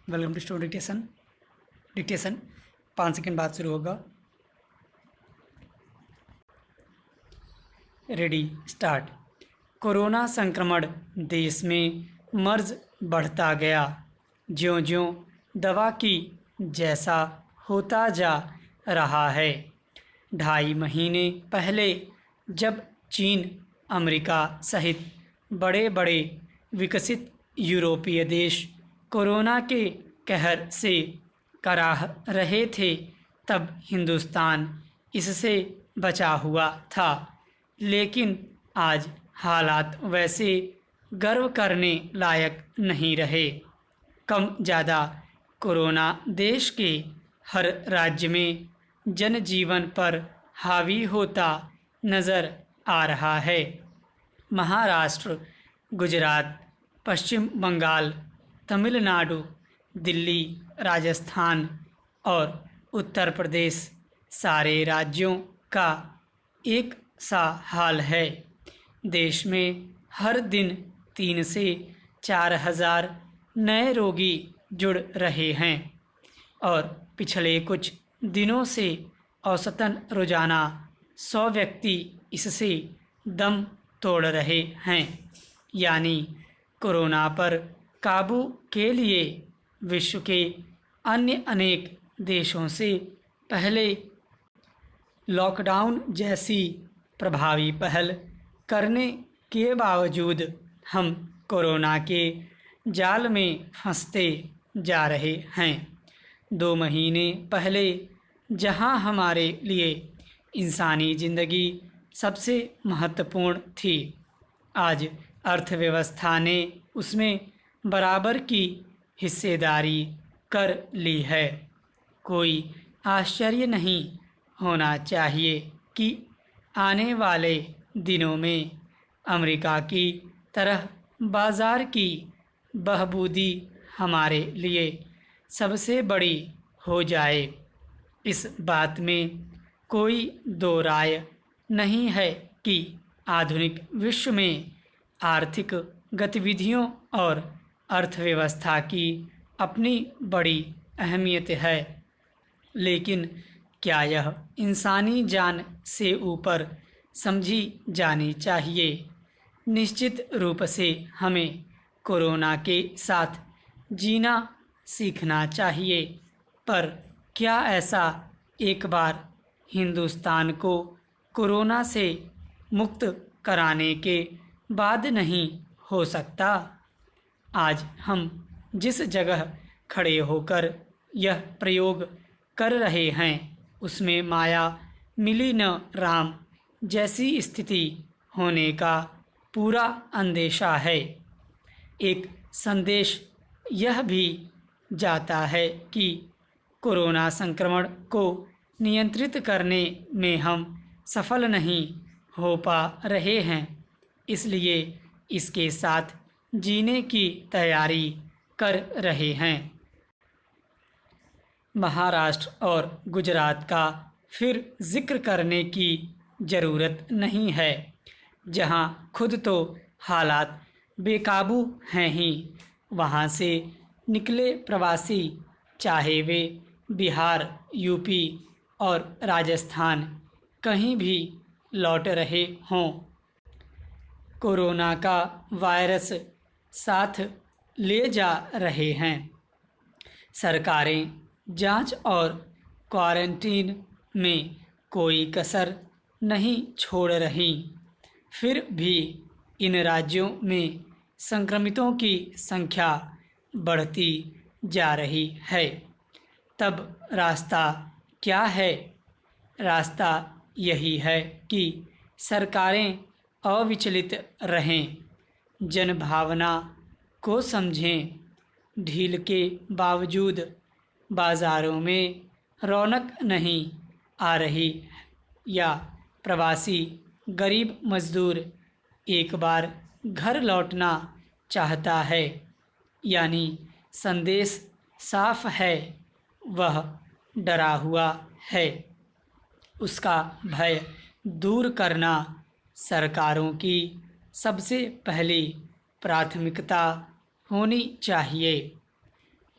Welcome to student dictation 5 second बाद शुरू होगा। Ready start. कोरोना संक्रमण देश में मर्ज बढ़ता गया। ज्यों-ज्यों दवा की जैसा होता जा रहा है। 2.5 महीने पहले जब चीन, अमेरिका सहित बड़े-बड़े विकसित यूरोपीय देश कोरोना के कहर से कराह रहे थे, तब हिंदुस्तान इससे बचा हुआ था। लेकिन आज हालात वैसे गर्व करने लायक नहीं रहे। कम ज़्यादा कोरोना देश के हर राज्य में जनजीवन पर हावी होता नज़र आ रहा है। महाराष्ट्र, गुजरात, पश्चिम बंगाल, तमिलनाडु, दिल्ली, राजस्थान और उत्तर प्रदेश सारे राज्यों का एक सा हाल है। देश में हर दिन 3 से 4 हज़ार नए रोगी जुड़ रहे हैं और पिछले कुछ दिनों से औसतन रोजाना 100 व्यक्ति इससे दम तोड़ रहे हैं। यानी कोरोना पर काबू के लिए विश्व के अन्य अनेक देशों से पहले लॉकडाउन जैसी प्रभावी पहल करने के बावजूद हम कोरोना के जाल में फंसते जा रहे हैं। 2 महीने पहले जहां हमारे लिए इंसानी ज़िंदगी सबसे महत्वपूर्ण थी, आज अर्थव्यवस्था ने उसमें बराबर की हिस्सेदारी कर ली है। कोई आश्चर्य नहीं होना चाहिए कि आने वाले दिनों में अमेरिका की तरह बाज़ार की बहबूदी हमारे लिए सबसे बड़ी हो जाए। इस बात में कोई दो राय नहीं है कि आधुनिक विश्व में आर्थिक गतिविधियों और अर्थव्यवस्था की अपनी बड़ी अहमियत है। लेकिन क्या यह इंसानी जान से ऊपर समझी जानी चाहिए? निश्चित रूप से हमें कोरोना के साथ जीना सीखना चाहिए। पर क्या ऐसा एक बार हिंदुस्तान को कोरोना से मुक्त कराने के बाद नहीं हो सकता? आज हम जिस जगह खड़े होकर यह प्रयोग कर रहे हैं, उसमें माया मिली न राम जैसी स्थिति होने का पूरा अंदेशा है। एक संदेश यह भी जाता है कि कोरोना संक्रमण को नियंत्रित करने में हम सफल नहीं हो पा रहे हैं, इसलिए इसके साथ जीने की तैयारी कर रहे हैं। महाराष्ट्र और गुजरात का फिर जिक्र करने की ज़रूरत नहीं है, जहां खुद तो हालात बेकाबू हैं ही, वहां से निकले प्रवासी, चाहे वे बिहार, यूपी और राजस्थान कहीं भी लौट रहे हों, कोरोना का वायरस साथ ले जा रहे हैं। सरकारें जांच और क्वारंटीन में कोई कसर नहीं छोड़ रही, फिर भी इन राज्यों में संक्रमितों की संख्या बढ़ती जा रही है। तब रास्ता क्या है? रास्ता यही है कि सरकारें अविचलित रहें, जनभावना को समझें। ढील के बावजूद बाज़ारों में रौनक नहीं आ रही या प्रवासी गरीब मज़दूर एक बार घर लौटना चाहता है, यानी संदेश साफ है, वह डरा हुआ है। उसका भय दूर करना सरकारों की सबसे पहली प्राथमिकता होनी चाहिए।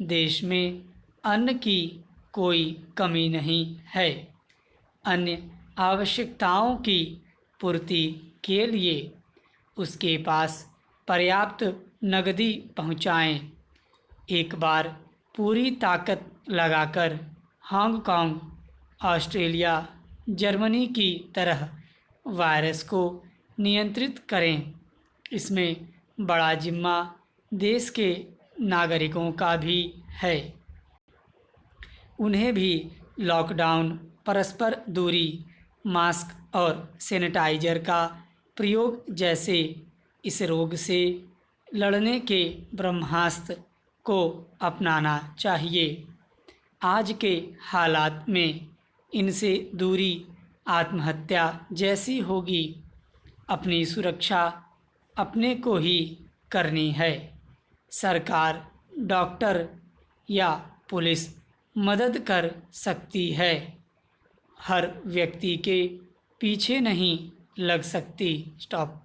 देश में अन्न की कोई कमी नहीं है। अन्य आवश्यकताओं की पूर्ति के लिए उसके पास पर्याप्त नकदी पहुंचाएं। एक बार पूरी ताकत लगाकर हांगकांग, ऑस्ट्रेलिया, जर्मनी की तरह वायरस को नियंत्रित करें। इसमें बड़ा जिम्मा देश के नागरिकों का भी है। उन्हें भी लॉकडाउन, परस्पर दूरी, मास्क और सैनिटाइजर का प्रयोग जैसे इस रोग से लड़ने के ब्रह्मास्त्र को अपनाना चाहिए। आज के हालात में इनसे दूरी आत्महत्या जैसी होगी। अपनी सुरक्षा अपने को ही करनी है। सरकार, डॉक्टर या पुलिस मदद कर सकती है, हर व्यक्ति के पीछे नहीं लग सकती। स्टॉप।